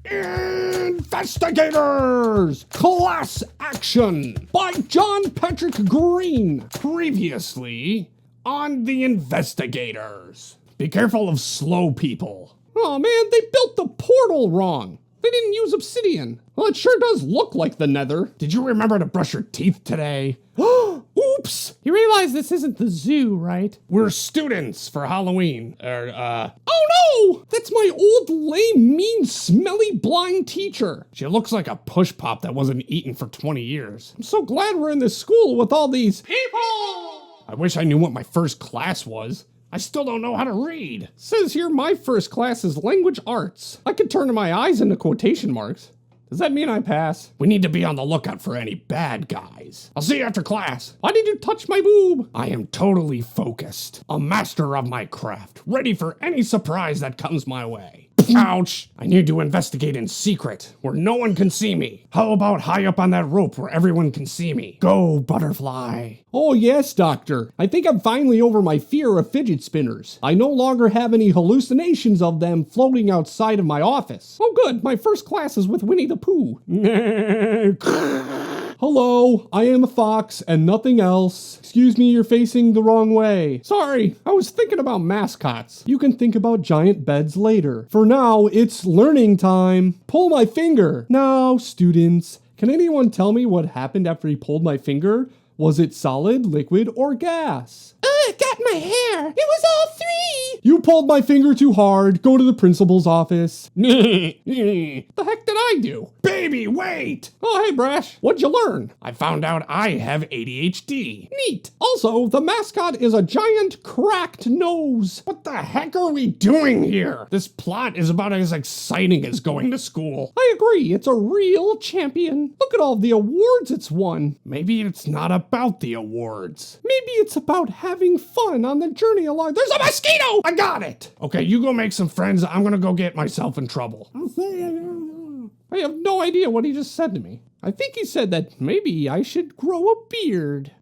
InvestiGators! Class Action by John Patrick Green. Previously on the InvestiGators. Be careful of slow people. Oh man, they built the portal wrong. They didn't use obsidian. Well, it sure does look like the nether. Did you remember to brush your teeth today? Oops! You realize this isn't the zoo, right? We're students for Halloween. Oh no! That's my old, lame, mean, smelly, blind teacher. She looks like a push pop that wasn't eaten for 20 years. I'm so glad we're in this school with all these people! I wish I knew what my first class was. I still don't know how to read. Says here my first class is language arts. I could turn my eyes into quotation marks. Does that mean I pass? We need to be on the lookout for any bad guys. I'll see you after class. Why did you touch my boob? I am totally focused. A master of my craft, ready for any surprise that comes my way. Ouch! I need to investigate in secret, where no one can see me. How about high up on that rope where everyone can see me? Go, butterfly. Oh yes, doctor. I think I'm finally over my fear of fidget spinners. I no longer have any hallucinations of them floating outside of my office. Oh good, my first class is with Winnie the Pooh. Hello, I am a fox and nothing else. Excuse me, you're facing the wrong way. Sorry, I was thinking about mascots. You can think about giant beds later. For now, it's learning time. Pull my finger. Now, students, can anyone tell me what happened after he pulled my finger? Was it solid, liquid, or gas? It got my hair. It was all three. You pulled my finger too hard. Go to the principal's office. The heck did I do? Baby, wait! Oh, hey, Brash. What'd you learn? I found out I have ADHD. Neat. Also, the mascot is a giant cracked nose. What the heck are we doing here? This plot is about as exciting as going to school. I agree. It's a real champion. Look at all the awards it's won. Maybe it's not about the awards. Maybe it's about having fun on the journey along. There's a mosquito! I got it! Okay, you go make some friends. I'm gonna go get myself in trouble. I have no idea what he just said to me. I think he said that maybe I should grow a beard.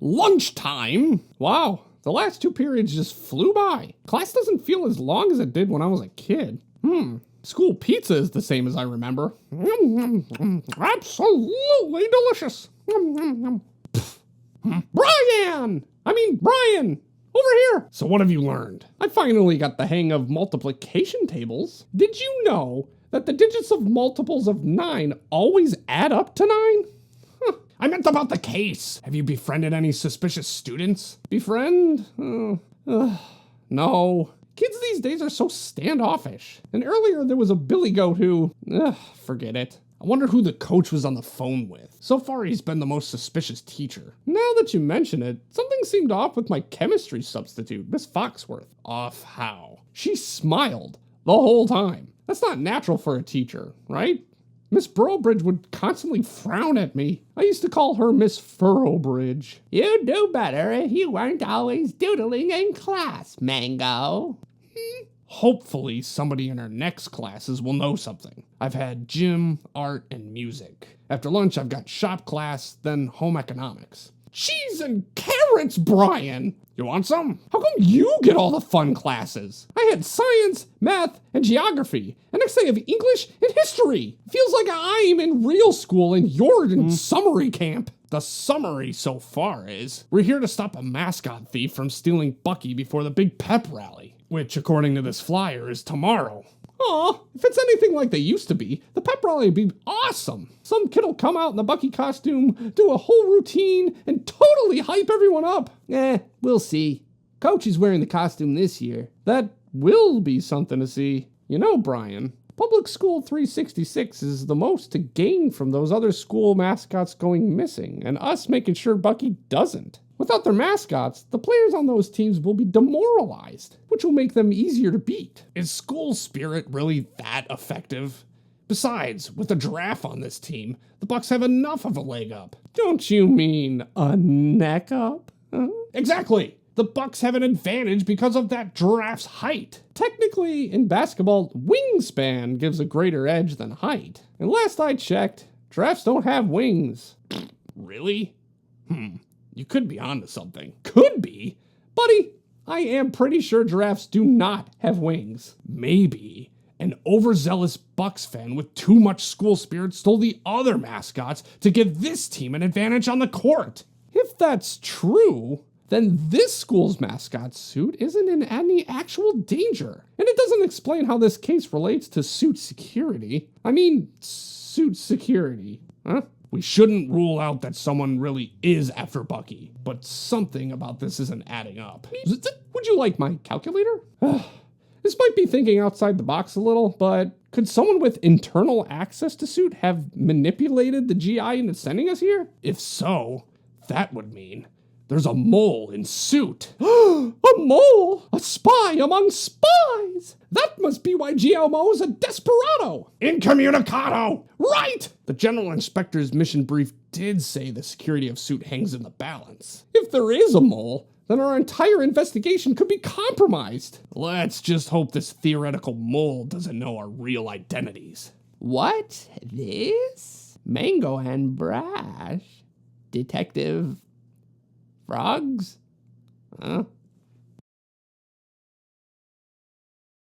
Lunchtime? Wow, the last 2 periods just flew by. Class doesn't feel as long as it did when I was a kid. School pizza is the same as I remember. Absolutely delicious. Brian! Over here! So what have you learned? I finally got the hang of multiplication tables. Did you know that the digits of multiples of 9 always add up to 9? I meant about the case. Have you befriended any suspicious students? Befriend? No. Kids these days are so standoffish. And earlier there was a billy goat who... forget it. I wonder who the coach was on the phone with. So far he's been the most suspicious teacher. Now that you mention it, something seemed off with my chemistry substitute, Miss Foxworth. Off how? She smiled the whole time. That's not natural for a teacher, right? Miss Burrowbridge would constantly frown at me. I used to call her Miss Furrowbridge. You'd do better if you weren't always doodling in class, Mango. Hopefully somebody in our next classes will know something. I've had gym, art, and music. After lunch, I've got shop class, then home economics. Cheese and carrots, Brian! You want some? How come you get all the fun classes? I had science, math, and geography, and next I have English and history. Feels like I'm in real school and you're in summary camp. The summary so far is, we're here to stop a mascot thief from stealing Bucky before the big pep rally, which, according to this flyer, is tomorrow. Aw, if it's anything like they used to be, the pep rally would be awesome. Some kid'll come out in the Bucky costume, do a whole routine, and totally hype everyone up. We'll see. Coach is wearing the costume this year. That will be something to see. You know, Brian, Public School 366 is the most to gain from those other school mascots going missing, and us making sure Bucky doesn't. Without their mascots, the players on those teams will be demoralized, which will make them easier to beat. Is school spirit really that effective? Besides, with a giraffe on this team, the Bucks have enough of a leg up. Don't you mean a neck up? Huh? Exactly! The Bucks have an advantage because of that giraffe's height. Technically, in basketball, wingspan gives a greater edge than height. And last I checked, giraffes don't have wings. Really? You could be onto something. Could be? Buddy, I am pretty sure giraffes do not have wings. Maybe an overzealous Bucks fan with too much school spirit stole the other mascots to give this team an advantage on the court. If that's true, then this school's mascot suit isn't in any actual danger. And it doesn't explain how this case relates to suit security. Suit security. Huh? We shouldn't rule out that someone really is after Bucky, but something about this isn't adding up. Would you like my calculator? This might be thinking outside the box a little, but could someone with internal access to suit have manipulated the GI into sending us here? If so, that would mean there's a mole in suit. A mole? A spy among spies? That must be why GLMO is a desperado. Incommunicado! Right! The General Inspector's mission brief did say the security of suit hangs in the balance. If there is a mole, then our entire investigation could be compromised. Let's just hope this theoretical mole doesn't know our real identities. What? This? Mango and Brash? Detective Frogs? Huh?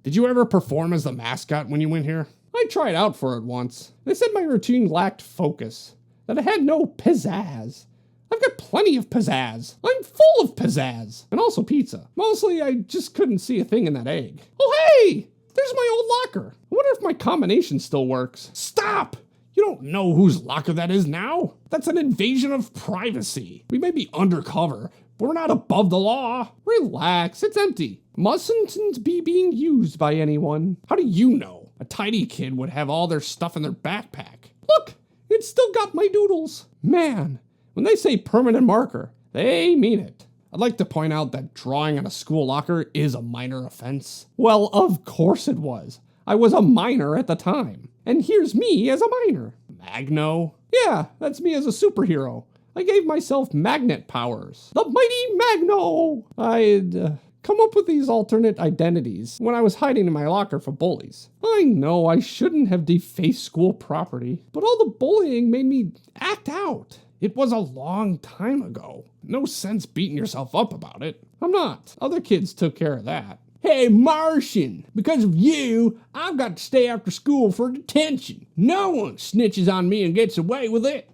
Did you ever perform as the mascot when you went here? I tried out for it once. They said my routine lacked focus, that I had no pizzazz. I've got plenty of pizzazz. I'm full of pizzazz. And also pizza. Mostly, I just couldn't see a thing in that egg. Oh, hey! There's my old locker. I wonder if my combination still works. Stop! You don't know whose locker that is now. That's an invasion of privacy. We may be undercover, but we're not above the law. Relax, it's empty. Mustn't be being used by anyone. How do you know? A tidy kid would have all their stuff in their backpack. Look, it's still got my doodles. Man, when they say permanent marker, they mean it. I'd like to point out that drawing on a school locker is a minor offense. Well, of course it was. I was a minor at the time. And here's me as a minor. Magno? Yeah, that's me as a superhero. I gave myself magnet powers. The mighty Magno! I'd come up with these alternate identities when I was hiding in my locker for bullies. I know I shouldn't have defaced school property, but all the bullying made me act out. It was a long time ago. No sense beating yourself up about it. I'm not. Other kids took care of that. Hey, Martian, because of you, I've got to stay after school for detention. No one snitches on me and gets away with it.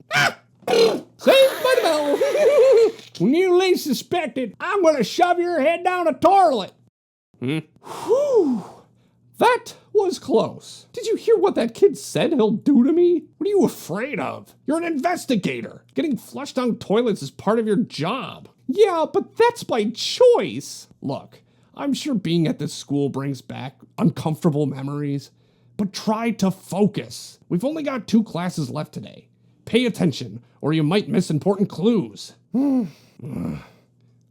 Saved by the bell. When you least suspect it, I'm going to shove your head down a toilet. Whew. That was close. Did you hear what that kid said he'll do to me? What are you afraid of? You're an investigator. Getting flushed down toilets is part of your job. Yeah, but that's by choice. Look, I'm sure being at this school brings back uncomfortable memories, but try to focus. We've only got 2 classes left today. Pay attention, or you might miss important clues. I'm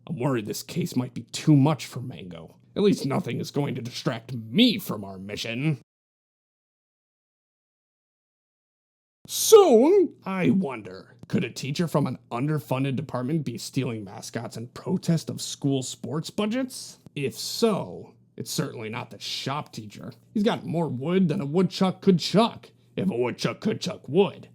worried this case might be too much for Mango. At least nothing is going to distract me from our mission. Soon, I wonder, could a teacher from an underfunded department be stealing mascots in protest of school sports budgets? If so, it's certainly not the shop teacher. He's got more wood than a woodchuck could chuck, if a woodchuck could chuck wood.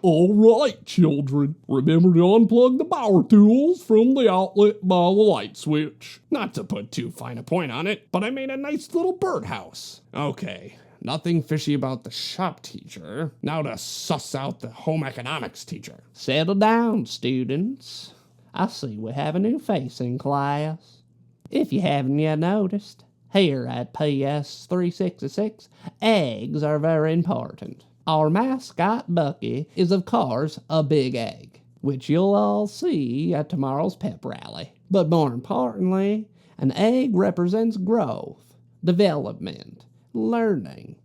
All right, children. Remember to unplug the power tools from the outlet by the light switch. Not to put too fine a point on it, but I made a nice little birdhouse. Okay, nothing fishy about the shop teacher. Now to suss out the home economics teacher. Settle down, students. I see we have a new face in class. If you haven't yet noticed, here at PS 366, eggs are very important. Our mascot, Bucky, is of course a big egg, which you'll all see at tomorrow's pep rally. But more importantly, an egg represents growth, development, learning,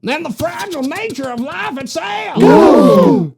and the fragile nature of life itself.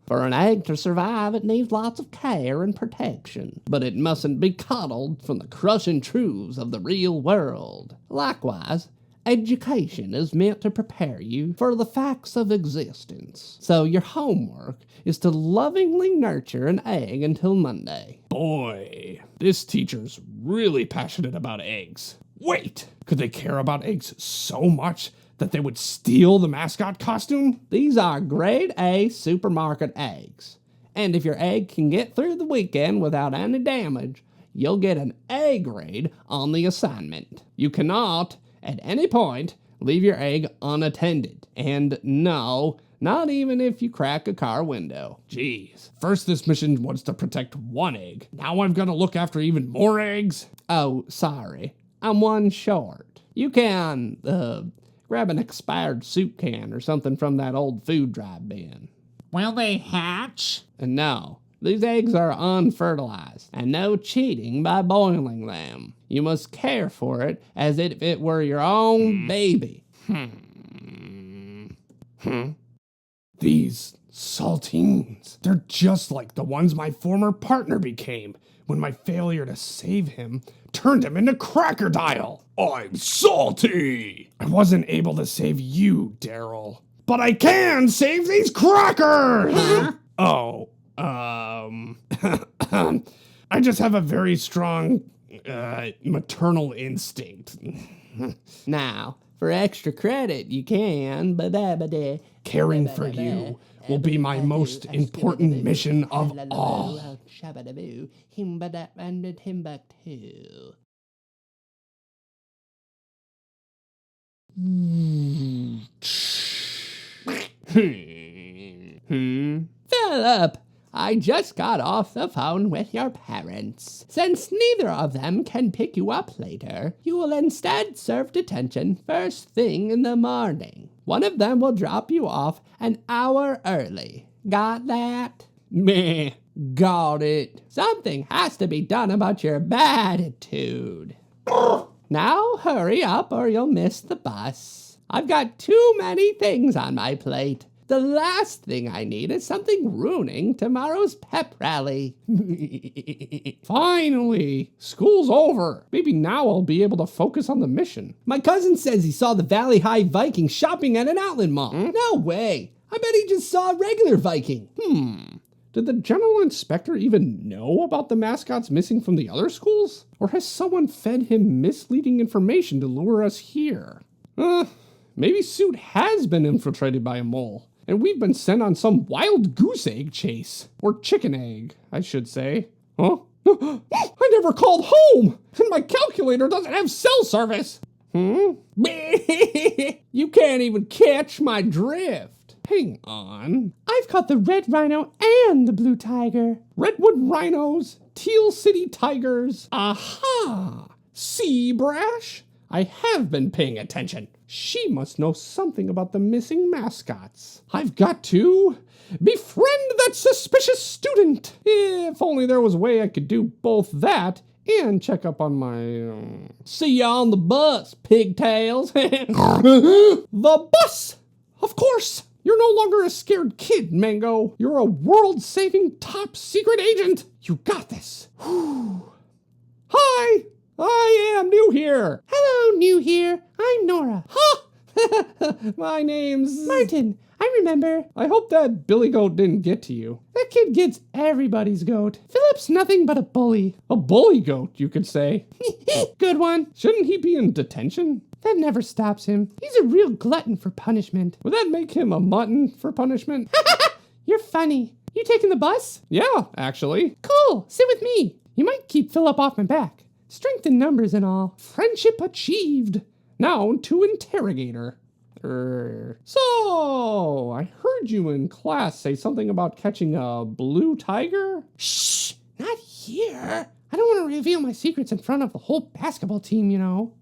For an egg to survive, it needs lots of care and protection, but it mustn't be coddled from the crushing truths of the real world. Likewise, education is meant to prepare you for the facts of existence. So your homework is to lovingly nurture an egg until Monday. Boy, this teacher's really passionate about eggs. Wait, could they care about eggs so much that they would steal the mascot costume? These are grade A supermarket eggs. And if your egg can get through the weekend without any damage, you'll get an A grade on the assignment. You cannot, at any point, leave your egg unattended. And no, not even if you crack a car window. Jeez. First this mission was to protect one egg. Now I've got to look after even more eggs? Oh, sorry. I'm one short. You can, grab an expired soup can or something from that old food drive bin. Will they hatch? And no, these eggs are unfertilized, and no cheating by boiling them. You must care for it as if it were your own baby. These saltines, they're just like the ones my former partner became when my failure to save him turned him into Crackerdile. I'm salty. I wasn't able to save you, Daryl, but I can save these crackers. Oh, I just have a very strong, maternal instinct. Now, for extra credit, you can, Caring for you will be my most important mission of all. Philip, I just got off the phone with your parents. Since neither of them can pick you up later, you will instead serve detention first thing in the morning. One of them will drop you off an hour early. Got that? Meh. Got it. Something has to be done about your bad attitude. Now hurry up or you'll miss the bus. I've got too many things on my plate. The last thing I need is something ruining tomorrow's pep rally. Finally, school's over. Maybe now I'll be able to focus on the mission. My cousin says he saw the Valley High Viking shopping at an outlet mall. No way. I bet he just saw a regular Viking. Did the general inspector even know about the mascots missing from the other schools? Or has someone fed him misleading information to lure us here? Maybe Suit has been infiltrated by a mole, and we've been sent on some wild goose egg chase. Or chicken egg, I should say. Huh? I never called home, and my calculator doesn't have cell service. You can't even catch my drift. Hang on. I've caught the red rhino and the blue tiger. Redwood rhinos, Teal City tigers. Aha! See, Brash? I have been paying attention. She must know something about the missing mascots. I've got to befriend that suspicious student. If only there was a way I could do both that and check up on my... See ya on the bus, pigtails. The bus! Of course! You're no longer a scared kid, Mango. You're a world-saving top secret agent. You got this. Hi! I am new here. Hello, new here. I'm Nora. Ha! My name's... Martin. I remember. I hope that Billy Goat didn't get to you. That kid gets everybody's goat. Philip's nothing but a bully. A bully goat, you could say. Good one. Shouldn't he be in detention? That never stops him. He's a real glutton for punishment. Would that make him a mutton for punishment? You're funny. You taking the bus? Yeah, actually. Cool. Sit with me. You might keep Philip off my back. Strength in numbers and all. Friendship achieved. Now to interrogator. So, I heard you in class say something about catching a blue tiger? Shh! Not here. I don't want to reveal my secrets in front of the whole basketball team, you know.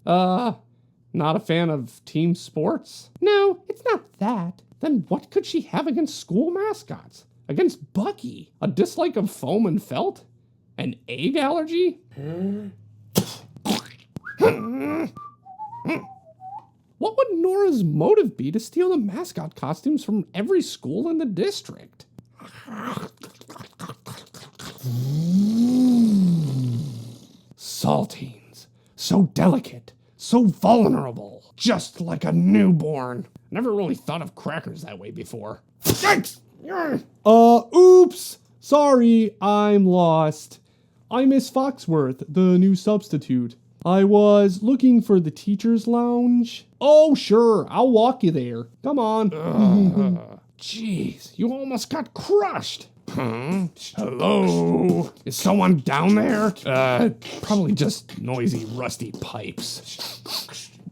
Not a fan of team sports? No, it's not that. Then what could she have against school mascots? Against Bucky? A dislike of foam and felt? An egg allergy? What would Nora's motive be to steal the mascot costumes from every school in the district? Saltines. So delicate. So vulnerable. Just like a newborn. Never really thought of crackers that way before. Yikes! Oops! Sorry, I'm lost. I'm Miss Foxworth, the new substitute. I was looking for the teacher's lounge. Oh, sure, I'll walk you there. Come on. Mm-hmm. Jeez, you almost got crushed. Huh? Hello? Is someone down there? Probably just noisy, rusty pipes.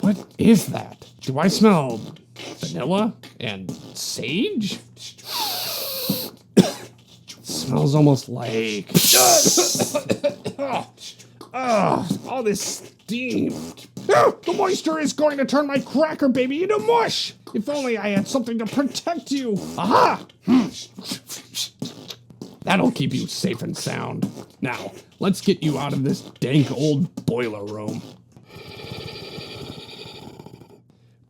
What is that? Do I smell vanilla and sage? Smells almost like... all this steam. The moisture is going to turn my cracker baby into mush. If only I had something to protect you. Aha! That'll keep you safe and sound. Now, let's get you out of this dank old boiler room.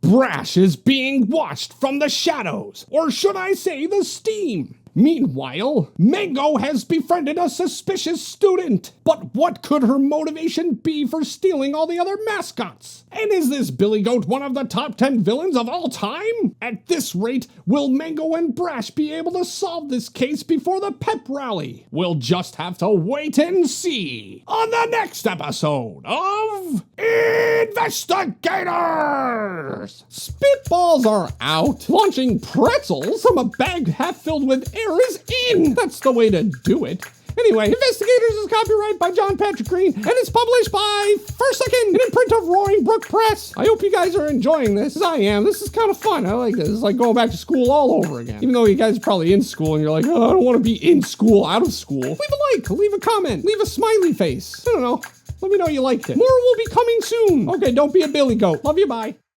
Brash is being watched from the shadows, or should I say the steam. Meanwhile, Mango has befriended a suspicious student. But what could her motivation be for stealing all the other mascots? And is this Billy Goat one of the top 10 villains of all time? At this rate, will Mango and Brash be able to solve this case before the pep rally? We'll just have to wait and see on the next episode of InvestiGators! Spitballs are out. Launching pretzels from a bag half filled with air is in. That's the way to do it. Anyway, InvestiGators is copyright by John Patrick Green and it's published by First Second, an imprint of Roaring Brook Press. I hope you guys are enjoying this, as I am. This is kind of fun. I like this. It's like going back to school all over again. Even though you guys are probably in school and you're like, oh, I don't want to be in school, out of school. Leave a like, leave a comment, leave a smiley face. I don't know. Let me know you liked it. More will be coming soon. Okay, don't be a Billy Goat. Love you, bye.